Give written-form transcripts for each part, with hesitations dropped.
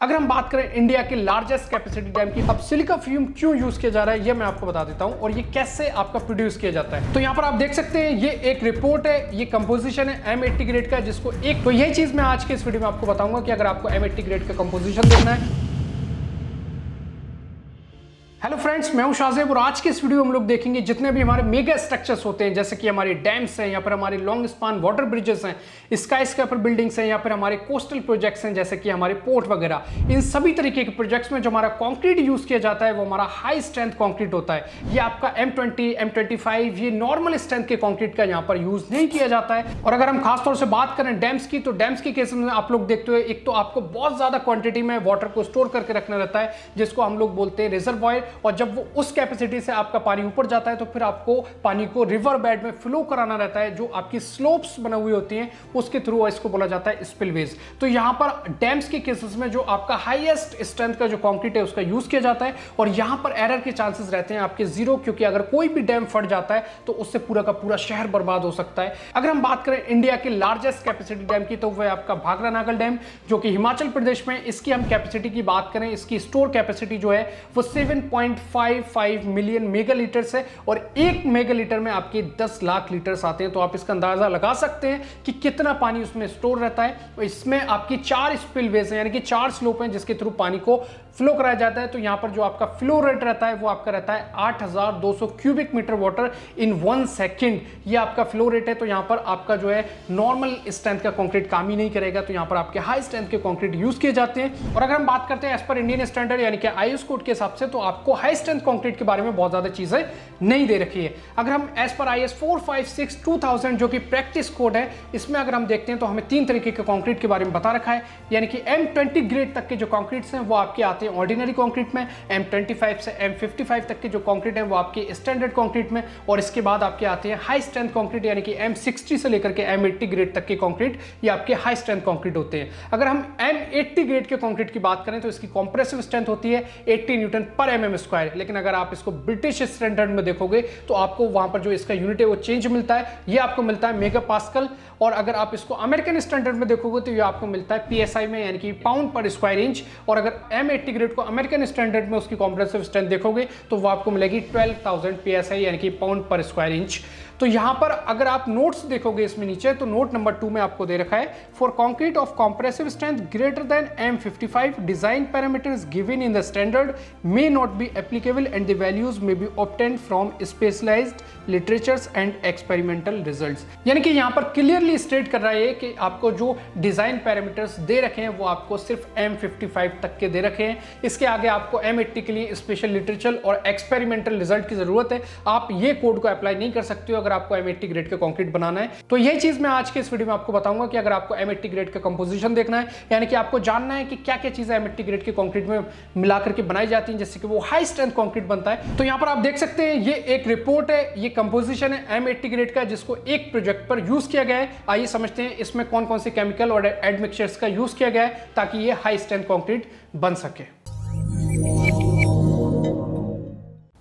अगर हम बात करें इंडिया के लार्जेस्ट कैपेसिटी डैम की, अब सिलिका फ्यूम क्यों यूज किया जा रहा है ये मैं आपको बता देता हूं और ये कैसे आपका प्रोड्यूस किया जाता है। तो यहां पर आप देख सकते हैं ये एक रिपोर्ट है, ये कंपोजिशन है M80 ग्रेड का, जिसको एक तो यही चीज मैं आज के इस वीडियो में आपको बताऊंगा कि अगर आपको M80 ग्रेड का कंपोजिशन देखना है। हेलो फ्रेंड्स, मैं हूं शाहजेब और आज के इस वीडियो में हम लोग देखेंगे जितने भी हमारे मेगा स्ट्रक्चर्स होते हैं, जैसे कि हमारे डैम्स हैं, या फिर हमारे लॉन्ग स्पान वाटर ब्रिजेस हैं, स्काई स्क्रैपर बिल्डिंग्स हैं, या फिर हमारे कोस्टल प्रोजेक्ट्स हैं जैसे कि हमारे पोर्ट वगैरह। इन सभी तरीके के प्रोजेक्ट्स में जो हमारा कंक्रीट यूज किया जाता है वो हमारा हाई स्ट्रेंथ कंक्रीट होता है। ये आपका M20, M25 ये नॉर्मल स्ट्रेंथ के कंक्रीट का यहाँ पर यूज नहीं किया जाता है। और अगर हम खासतौर से बात करें डैम्स की, तो डैम्स के केस में आप लोग देखते हुए एक तो आपको बहुत ज्यादा क्वांटिटी में वाटर को स्टोर करके रखना रहता है, जिसको हम लोग बोलते हैं रिजर्वॉयर। और जब वो उस कैपेसिटी से आपका पानी ऊपर जाता है तो फिर आपको पानी को रिवर बेड में फ्लो कराना रहता है, जो आपकी स्लोप्स बना हुई होती हैं उसके थ्रू, इसको बोला जाता है स्पिलवेज। तो यहां पर डैम्स के केसेस में जो आपका हाईएस्ट स्ट्रेंथ का जो कंक्रीट है उसका यूज किया जाता है और यहां पर एरर के चांसेस रहते हैं आपके जीरो, क्योंकि अगर कोई भी डैम फट जाता है तो उससे पूरा का पूरा शहर बर्बाद हो सकता है। अगर हम बात करें इंडिया के लार्जेस्ट कैपेसिटी डैम की, तो वह आपका भाखड़ा नागल डैम जो कि हिमाचल प्रदेश में। इसकी हम कैपेसिटी की बात करें, इसकी स्टोर कैपेसिटी जो है वो 7.55 मिलियन मेगालीटर है और एक मेगालीटर में आपके 10 लाख लीटर्स आते हैं। तो आप इसका अंदाजा लगा सकते हैं कि कितना पानी उसमें स्टोर रहता है। और इसमें आपकी 4 स्पिलवेज हैं, यानी कि 4 स्लोप हैं जिसके थ्रू पानी को फ्लो कराया जाता है। तो यहां पर जो आपका फ्लो रेट रहता है वो आपका रहता है 8200 cubic meter water in 1 second. ये आपका फ्लो रेट है। तो यहां पर आपका जो है नॉर्मल स्ट्रेंथ का कंक्रीट काम ही नहीं करेगा, तो यहां पर आपके हाई स्ट्रेंथ के कंक्रीट यूज किए जाते हैं। और अगर हम बात करते हैं एज पर इंडियन स्टैंडर्ड यानी कि आईएस कोड के हिसाब से, तो आपको हाई स्ट्रेंथ कंक्रीट के बारे में बहुत ज्यादा चीजें नहीं दे रखी है। अगर हम एज पर IS 456-2000 जो कि प्रैक्टिस कोड है, इसमें अगर हम देखते हैं तो हमें 3 तरीके के कंक्रीट के बारे में बता रखा है। यानी कि M20 ग्रेड तक के जो कंक्रीट्स हैं वो आपके आते हैं ऑर्डिनरी कंक्रीट में, M25 से M55 तक के जो कंक्रीट है वो आपके स्टैंडर्ड कंक्रीट में, और इसके बाद आपके आते हैं हाई स्ट्रेंथ कंक्रीट यानी कि M60 से लेकर के M80 ग्रेड तक के कंक्रीट, ये आपके हाई स्ट्रेंथ कंक्रीट होते हैं। अगर हम M80 ग्रेड के कंक्रीट की बात करें तो इसकी कंप्रेसिव स्ट्रेंथ होती है 80 न्यूटन पर mm²। लेकिन अगर आप इसको ब्रिटिश स्टैंडर्ड में देखोगे तो आपको वहां पर जो इसका यूनिट है वो चेंज मिलता है, ये आपको मिलता है मेगा पास्कल। और अगर आप इसको अमेरिकन स्टैंडर्ड में देखोगे तो ये आपको मिलता है PSI में, यानी कि पाउंड पर स्क्वायर इंच। और अगर M80 ग्रेड को अमेरिकन स्टैंडर्ड में उसकी कॉम्प्रेसिव स्ट्रेंथ देखोगे तो वो आपको मिलेगी 12,000 PSI यानी कि पाउंड पर स्क्वायर इंच। तो यहां पर अगर आप नोट्स देखोगे इसमें नीचे, तो नोट नंबर 2 में आपको दे रखा है for concrete of compressive strength greater than M55 design parameters given in the standard may not be applicable and the values may be obtained from specialized literatures and experimental results. यानी कि यहां पर clearly state कर रहा है कि आपको जो डिजाइन पैरामीटर्स दे रखे हैं वो आपको सिर्फ M55 तक के दे रखे हैं। इसके आगे आपको M80 के लिए स्पेशल लिटरेचर और एक्सपेरिमेंटल रिजल्ट की जरूरत है। आप ये कोड को अप्लाई नहीं कर सकते हो अगर आपको M80 ग्रेड का कंक्रीट बनाना है। तो यही चीज मैं आज के इस वीडियो में आपको बताऊंगा कि अगर आपको M80 ग्रेड का कंपोजिशन देखना है, यानी कि आपको जानना है कि क्या क्या चीजें M80 ग्रेड के कंक्रीट में मिलाकर के बनाई जाती हैं जिससे कि वो हाई स्ट्रेंथ कंक्रीट बनता है। तो यहां पर आप देख सकते हैं ये एक रिपोर्ट है, ये कंपोजिशन है M80 ग्रेड का, जिसको एक प्रोजेक्ट पर यूज किया गया है। आइए समझते हैं इसमें कौन कौन से केमिकल और एडमिक्सचर्स का यूज किया गया है ताकि ये हाई स्ट्रेंथ कंक्रीट बन सके।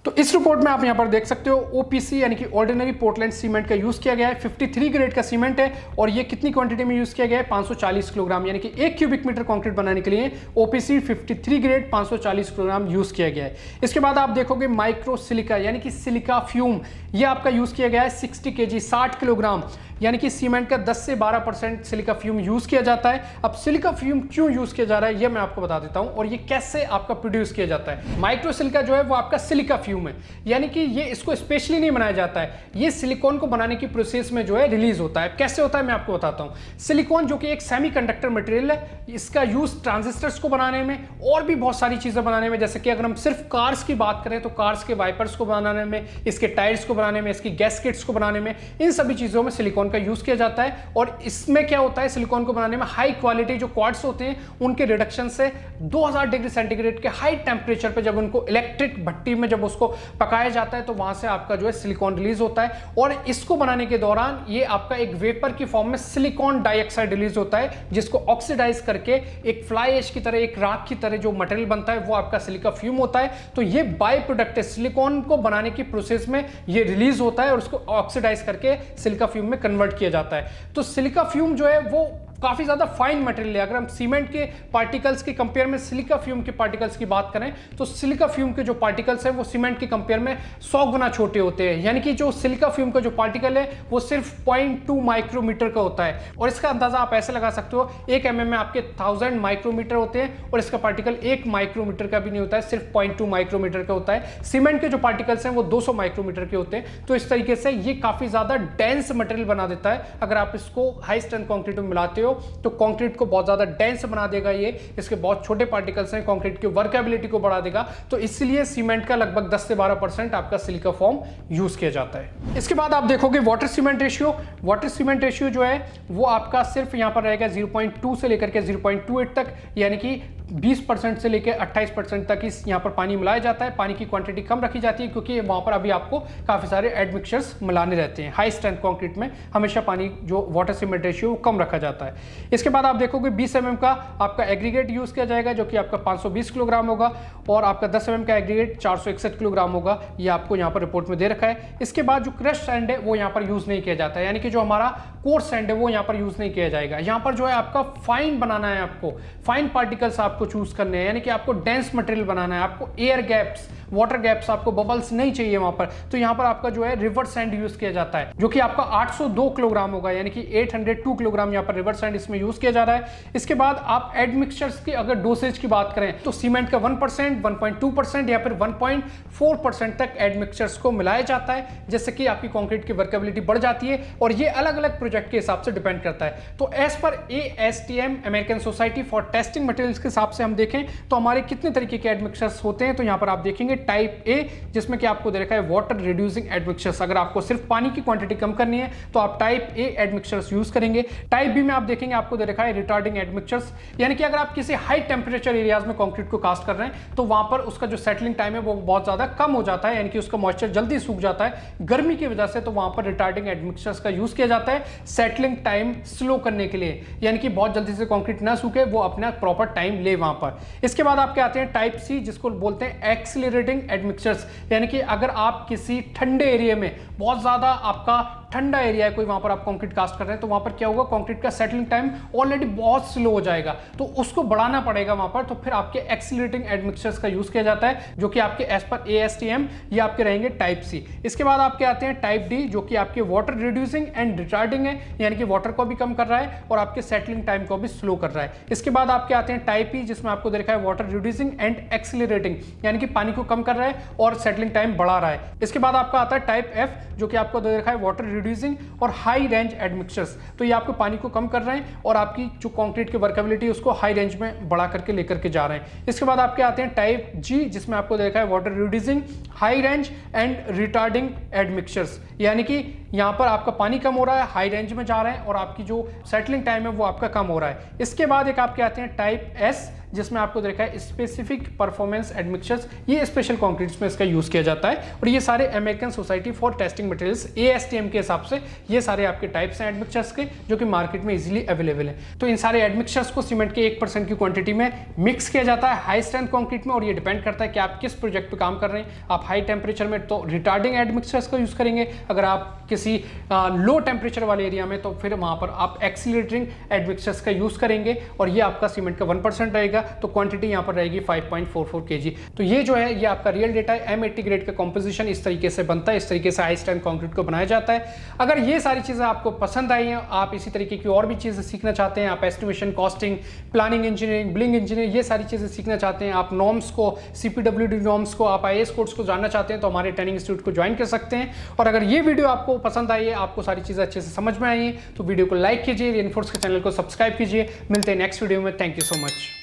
तो इस रिपोर्ट में आप यहां पर देख सकते हो OPC यानी कि ऑर्डिनरी पोर्टलैंड सीमेंट का यूज किया गया है। 53 ग्रेड का सीमेंट है और ये कितनी क्वांटिटी में यूज किया गया है? 540 किलोग्राम, यानी कि 1 क्यूबिक मीटर कंक्रीट बनाने के लिए OPC 53 ग्रेड 540 किलोग्राम यूज किया गया है। इसके बाद आप देखोगे माइक्रो सिलिका यानी कि सिलिका फ्यूम, ये आपका यूज किया गया है 60 kg 60 किलोग्राम, यानी कि सीमेंट का 10 से 12% सिलिका फ्यूम यूज किया जाता है। अब सिलिका फ्यूम क्यों यूज किया जा रहा है ये मैं आपको बता देता हूं और ये कैसे आपका प्रोड्यूस किया जाता है। माइक्रो सिलिका जो है वो आपका सिलिका फ्यूम है, यानी कि ये इसको स्पेशली नहीं बनाया जाता है, ये सिलिकॉन को बनाने की प्रोसेस में जो है रिलीज होता है। कैसे होता है मैं आपको बताता हूं। सिलिकॉन जो कि एक सेमीकंडक्टर मटेरियल है, इसका यूज ट्रांजिस्टर्स को बनाने में और भी बहुत सारी चीजें बनाने में, जैसे कि अगर हम सिर्फ कार्स की बात करें तो कार्स के वाइपर्स को बनाने में, इसके टायर्स को बनाने में, इसकी गैस्केट्स को बनाने में, इन सभी चीजों में सिलिकॉन का यूज किया जाता है। और इसमें क्या होता है, सिलिकॉन को बनाने में हाई क्वालिटी जो क्वार्ट्स होते हैं उनके रिडक्शन से 2000 डिग्री सेंटीग्रेड के हाई टेम्परेचर पे जब उनको इलेक्ट्रिक भट्टी में जब उसको पकाया जाता है तो वहां से आपका जो है सिलिकॉन रिलीज होता है। और इसको बनाने के दौरान ये आपका एक वेपर की फॉर्म में सिलिकॉन डाइऑक्साइड रिलीज होता है, जिसको ऑक्सीडाइज करके एक फ्लाई ऐश की तरह, एक राख की तरह जो मटेरियल बनता है वो आपका सिलिका फ्यूम होता है। तो ये बाय प्रोडक्ट है, सिलिकॉन को बनाने की प्रोसेस में ये रिलीज होता है और उसको ऑक्सीडाइज करके सिलिका फ्यूम में कन्वर्ट किया जाता है। तो सिलिका फ्यूम जो है वो काफ़ी ज़्यादा फाइन मटेरियल है। अगर हम सीमेंट के पार्टिकल्स के कंपेयर में सिलिका फ्यूम के पार्टिकल्स की बात करें तो सिलिका फ्यूम के जो पार्टिकल्स हैं वो सीमेंट के कंपेयर में 100 गुना छोटे होते हैं। यानी कि जो सिलिका फ्यूम का जो पार्टिकल है वो सिर्फ 0.2 माइक्रोमीटर का होता है। और इसका अंदाजा आप ऐसे लगा सकते हो, 1 mm में आपके 1000 माइक्रोमीटर होते हैं और इसका पार्टिकल 1 माइक्रोमीटर का भी नहीं होता है, सिर्फ 0.2 माइक्रोमीटर का होता है। सीमेंट के जो पार्टिकल्स हैं वो 200 माइक्रोमीटर के होते हैं। तो इस तरीके से ये काफी ज्यादा डेंस मटेरियल बना देता है। अगर आप इसको हाई स्ट्रेंथ कंक्रीट में मिलाते हो तो कंक्रीट को बहुत ज्यादा डेंस बना देगा। ये इसके बहुत छोटे पार्टिकल्स हैं, कंक्रीट की वर्केबिलिटी को बढ़ा देगा। तो इसलिए सीमेंट का लगभग 10 से 12% आपका सिलिका फॉर्म यूज किया जाता है। इसके बाद आप देखोगे water cement ratio. Water cement ratio जो है वो आपका सिर्फ यहां पर रहेगा 0.2 से लेकर के 0.28 तक, यानी कि 20% से लेकर 28% तक इस यहाँ पर पानी मिलाया जाता है। पानी की क्वांटिटी कम रखी जाती है क्योंकि वहाँ पर अभी आपको काफ़ी सारे एडमिक्सचर्स मिलाने रहते हैं। हाई स्ट्रेंथ कंक्रीट में हमेशा पानी जो वाटर सीमेंट रेशियो कम रखा जाता है। इसके बाद आप देखोगे 20 mm का आपका एग्रीगेट यूज़ किया जाएगा जो कि आपका 520 किलोग्राम होगा और आपका 10 mm का एग्रीगेट 461 किलोग्राम होगा। ये आपको यहाँ पर रिपोर्ट में दे रखा है। इसके बाद जो क्रश सैंड है वो यहाँ पर यूज़ नहीं किया जाता है, यानी कि जो हमारा कोर्स सैंड है वो यहाँ पर यूज़ नहीं किया जाएगा। यहाँ पर जो है आपका फाइन बनाना है, आपको फाइन पार्टिकल्स आपको चूज करने हैं, यानी कि आपको डेंस मटेरियल बनाना है। आपको एयर गैप्स, वाटर गैप्स, आपको बबल्स नहीं चाहिए वहां पर। तो यहां पर आपका जो है रिवर सैंड यूज किया जाता है जो कि आपका 802 किलोग्राम होगा, यानी कि 802 किलोग्राम यहां पर रिवर सैंड इसमें यूज किया जा रहा है। इसके बाद आप एडमिक्सचर्स की अगर डोसेज की बात करें तो सीमेंट का 1%, 1.2% या फिर 1.4% तक एडमिक्सचर्स को मिलाया जाता है, जिससे कि आपकी कंक्रीट की वर्केबिलिटी बढ़ जाती है। और ये अलग अलग प्रोजेक्ट के हिसाब से डिपेंड करता है। तो as per ASTM, American society for testing materials के हिसाब से हम देखें तो हमारे कितने तरीके के एडमिक्सचर्स होते हैं। तो यहां पर आप देखेंगे टाइप ए, जिसमें कि आपको दे रखा है वाटर रिड्यूसिंग एडमिक्सचर्स। अगर आपको सिर्फ पानी की क्वांटिटी कम करनी है तो आप टाइप ए एडमिक्सचर्स यूज करेंगे। टाइप बी में आप देखेंगे आपको दे रखा है रिटार्डिंग एडमिक्सचर्स, यानी कि अगर आप किसी हाई टेम्परेचर एरियाज में कंक्रीट को कास्ट कर रहे हैं तो वहां पर उसका जो सेटलिंग टाइम है वो बहुत ज्यादा कम हो जाता है, यानी कि उसका मॉइस्चर जल्दी सूख जाता है गर्मी की वजह से। तो वहां पर रिटार्डिंग एडमिक्सचर्स का यूज किया जाता है सेटलिंग टाइम स्लो करने के लिए, यानी कि बहुत जल्दी से कंक्रीट ना सूखे, वो अपना प्रॉपर टाइम ले वहां पर। इसके बाद आपके आते हैं टाइप सी, जिसको बोलते हैं एक्सीलरेटिंग एडमिक्सचर्स, यानी कि अगर आप किसी ठंडे एरिया में, बहुत ज्यादा आपका ठंडा एरिया है कोई, वहां पर आप कंक्रीट कास्ट कर रहे हैं तो वहां पर क्या होगा, कंक्रीट का सेटलिंग टाइम ऑलरेडी बहुत स्लो हो जाएगा, तो उसको बढ़ाना पड़ेगा वहां पर। तो फिर आपके एक्सीलरेटिंग एडमिक्सचर्स का यूज किया जाता है जो कि आपके एज पर ASTM ये आपके रहेंगे टाइप सी। इसके बाद आपके आते हैं टाइप डी, जो कि आपके वाटर रिड्यूसिंग एंड रिटार्डिंग है, यानी कि वाटर को भी कम कर रहा है और आपके सेटलिंग टाइम को भी स्लो कर रहा है। इसके बाद आपके आते हैं टाइप ई, जिसमें आपको दे रखा है वाटर रिड्यूसिंग एंड एक्सीलरेटिंग, यानी कि पानी को कम कर रहा है और सेटलिंग टाइम बढ़ा रहा है। इसके बाद आपका आता है टाइप एफ, जो कि आपको दे रखा है वाटर रिड्यूसिंग और हाई रेंज एडमिक्सचर्स। तो ये आपको पानी को कम कर रहे हैं और आपकी जो कंक्रीट की वर्केबिलिटी उसको हाई रेंज में बढ़ा करके लेकर के जा रहे हैं। इसके बाद आपके आते हैं टाइप जी, जिसमें आपको देखा है water reducing, high range and retarding admixtures, यानी कि यहाँ पर आपका पानी कम हो रहा है, हाई रेंज में जा रहे हैं और आपकी जो सेटलिंग टाइम है वो आपका कम हो रहा है। इसके बाद एक आपके आते हैं टाइप एस, जिसमें आपको देखा है स्पेसिफिक परफॉर्मेंस एडमिक्सचर्स। ये स्पेशल कंक्रीट्स में इसका यूज किया जाता है और ये सारे American society for testing materials ASTM के हिसाब से ये सारे आपके टाइप्स हैं एडमिक्सचर्स के, जो कि मार्केट में इजीली अवेलेबल है। तो इन सारे एडमिक्सचर्स को सीमेंट के 1% की क्वांटिटी में मिक्स किया जाता है हाई स्ट्रेंथ कंक्रीट में, और ये डिपेंड करता है कि आप किस प्रोजेक्ट पे काम कर रहे हैं। आप हाई टेम्परेचर में तो रिटार्डिंग एडमिक्सचर्स का यूज करेंगे, अगर आप किसी लो टेम्परेचर वाले एरिया में तो फिर वहां पर आप एक्सीलरेटिंग एडमिक्सचर्स का यूज करेंगे और ये आपका सीमेंट का 1% रहेगा। तो क्वांटिटी यहाँ पर रहेगी 5.44 kg। तो ये जो है ये आपका रियल डेटा है। M80 ग्रेड का कॉम्पोजिशन इस तरीके से बनता है, इस तरीके से हाई स्ट्रेंथ कंक्रीट को बनाया जाता है। अगर ये सारी चीजें आपको पसंद आई हैं, आप इसी तरीके की और भी चीजें सीखना चाहते हैं, आप estimation, costing, planning engineering, billing engineering, ये सारी चीजें सीखना चाहते हैं, आप नॉर्म्स को, CPWD नॉर्म्स को, आप IAS कोड्स को जानना चाहते हैं, तो हमारे ट्रेनिंग इंस्टीट्यूट को ज्वाइन कर सकते हैं। और अगर ये वीडियो आपको पसंद आई है, आपको सारी चीजें अच्छे से समझ में आई है, तो वीडियो को लाइक कीजिए, रेनफोर्स के चैनल को सब्सक्राइब कीजिए। मिलते हैं नेक्स्ट वीडियो में। Thank you so much.